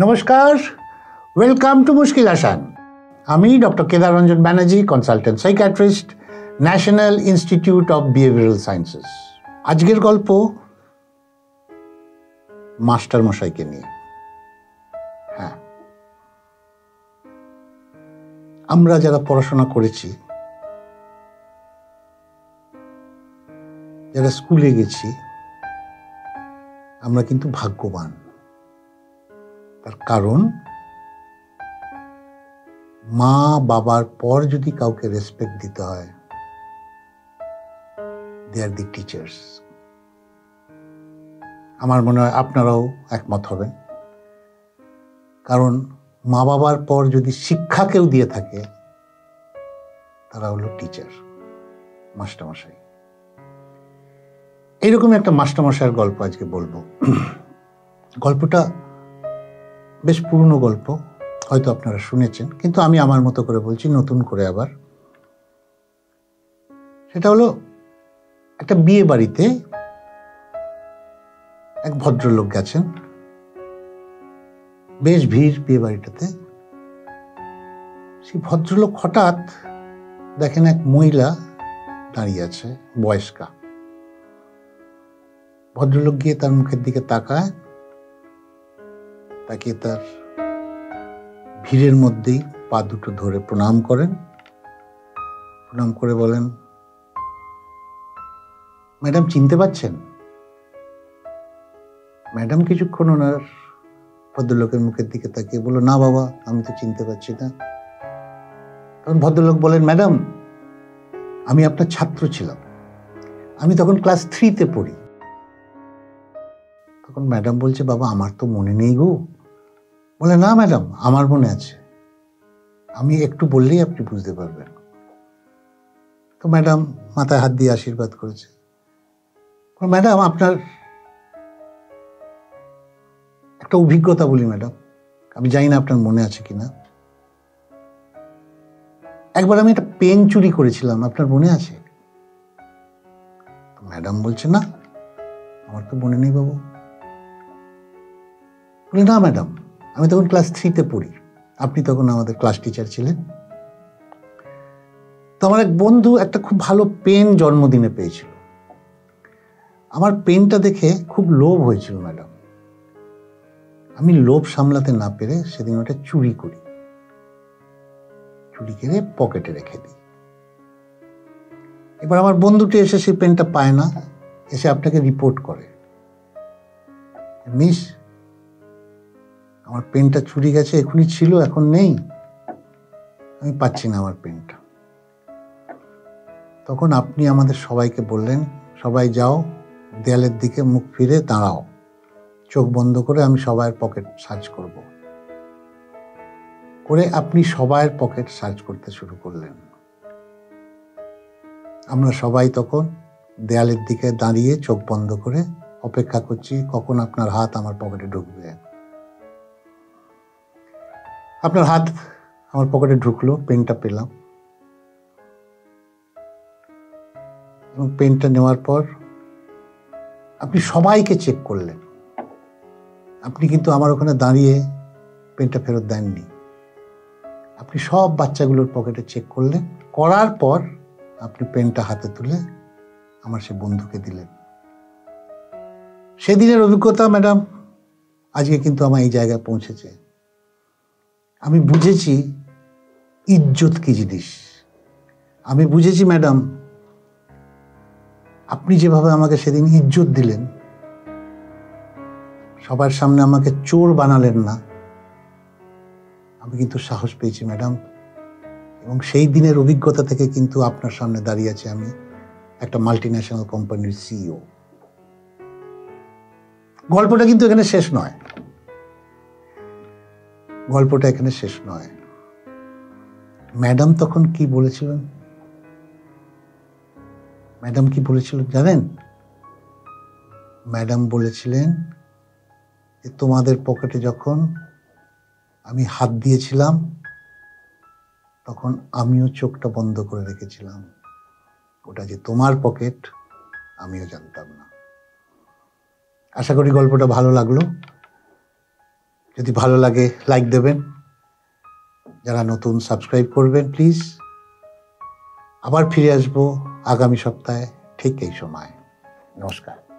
নমস্কার, welcome to মুশকিল আসান। আমি doctor Kedar Ranjan Banerjee, consultant psychiatrist, national institute of behavioural sciences. আজকের গল্প মাস্টার মশাইকে নিয়ে। হ্যাঁ, আমরা যারা পড়াশোনা করেছি, যারা স্কুলে গেছি, আমরা কিন্তু ভাগ্যবান। তার কারণ মা বাবার পর যদি কাউকে রেসপেক্ট দিতে হয়, দে আর দি টিচার্স। আমার মনে হয় আপনারাও একমত হবেন। কারণ মা বাবার পর যদি শিক্ষা কেউ দিয়ে থাকে, তারা হলো টিচার, মাস্টারমশাই। এইরকম একটা মাস্টারমশাইয়ের গল্প আজকে বলবো। গল্পটা বেশ পুরনো গল্প, হয়তো আপনারা শুনেছেন, কিন্তু আমি আমার মতো করে বলছি, নতুন করে আবার। সেটা হলো, একটা বিয়ে বাড়িতে এক ভদ্রলোক গেছেন, বেশ ভিড় বিয়ে বাড়িটাতে। সেই ভদ্রলোক হঠাৎ দেখেন এক মহিলা দাঁড়িয়ে আছে, বয়স্কা। ভদ্রলোক গিয়ে তার মুখের দিকে তাকায়, তাকিয়ে তার ভিড়ের মধ্যেই পা দুটো ধরে প্রণাম করেন। প্রণাম করে বলেন, ম্যাডাম চিনতে পারছেন? ম্যাডাম কিছুক্ষণ ওনার ভদ্রলোকের মুখের দিকে তাকিয়ে বলল, না বাবা, আমি তো চিনতে পারছি না। তখন ভদ্রলোক বলেন, ম্যাডাম, আমি আপনার ছাত্র ছিলাম, আমি তখন ক্লাস 3-তে পড়ি। তখন ম্যাডাম বলছে, বাবা আমার তো মনে নেই গো। বলে, না ম্যাডাম, আমার মনে আছে, আমি একটু বললেই আপনি বুঝতে পারবেন। তো ম্যাডাম মাথায় হাত দিয়ে আশীর্বাদ করেছে। ম্যাডাম, আপনার একটা অভিজ্ঞতা বলি ম্যাডাম, আমি জানি না আপনার মনে আছে কিনা। একবার আমি একটা পেন চুরি করেছিলাম, আপনার মনে আছে? ম্যাডাম বলছে, না আমার তো মনে নেই বাবু। বলে, না ম্যাডাম, আমি তখন ক্লাস 3-তে পড়ি, আপনি তখন আমাদের ক্লাস টিচার ছিলেন। তো আমার এক বন্ধু একটা খুব ভালো পেন জন্মদিনে পেয়েছিল। আমার পেনটা দেখে খুব লোভ হয়েছিল ম্যাডাম। আমি লোভ সামলাতে না পেরে সেদিন ওটা চুরি করি, চুরি করে পকেটে রেখে দিই। এবার আমার বন্ধুটি এসে সেই পেনটা পায় না, এসে আপনাকে রিপোর্ট করে, মিস আমার পেনটা চুরি গেছে, এখনই ছিল এখন নেই, আমি পাচ্ছি না আমার পেনটা। তখন আপনি আমাদের সবাইকে বললেন, সবাই যাও, দেয়ালের দিকে মুখ ফিরে দাঁড়াও, চোখ বন্ধ করে আমি সবার পকেট সার্চ করব। করে আপনি সবার পকেট সার্চ করতে শুরু করলেন। আমরা সবাই তখন দেয়ালের দিকে দাঁড়িয়ে চোখ বন্ধ করে অপেক্ষা করছি কখন আপনার হাত আমার পকেটে ঢুকবে। আপনার হাত আমার পকেটে ঢুকলো, পেনটা পেলাম, এবং পেনটা নেওয়ার পর আপনি সবাইকে চেক করলেন। আপনি কিন্তু আমার ওখানে দাঁড়িয়ে পেনটা ফেরত দেননি, আপনি সব বাচ্চাগুলোর পকেটে চেক করলেন। করার পর আপনি পেনটা হাতে তুলে আমার সে বন্ধুকে দিলেন। সেদিনের অভিজ্ঞতা ম্যাডাম আজকে কিন্তু আমার এই জায়গায় পৌঁছেছে। আমি বুঝেছি ইজ্জত কি জিনিস। আমি বুঝেছি ম্যাডাম, আপনি যেভাবে আমাকে সেদিন ইজ্জত দিলেন, সবার সামনে আমাকে চোর বানালেন না, আমি কিন্তু সাহস পেয়েছি ম্যাডাম। এবং সেই দিনের অভিজ্ঞতা থেকে কিন্তু আপনার সামনে দাঁড়িয়ে আছি আমি, একটা মাল্টিন্যাশনাল কোম্পানির সিইও। গল্পটা কিন্তু এখানে শেষ নয়, গল্পটা এখানে শেষ নয়। ম্যাডাম তখন কি বলেছিলেন? ম্যাডাম কি বলেছিলেন জানেন? ম্যাডাম বলেছিলেন যে তোমাদের পকেটে যখন আমি হাত দিয়েছিলাম, তখন আমিও চোখটা বন্ধ করে রেখেছিলাম, ওটা যে তোমার পকেট আমিও জানতাম না। আশা করি গল্পটা ভালো লাগলো। যদি ভালো লাগে লাইক দেবেন, যারা নতুন সাবস্ক্রাইব করবেন প্লিজ। আবার ফিরে আসবো আগামী সপ্তাহে ঠিক এই সময়। নমস্কার।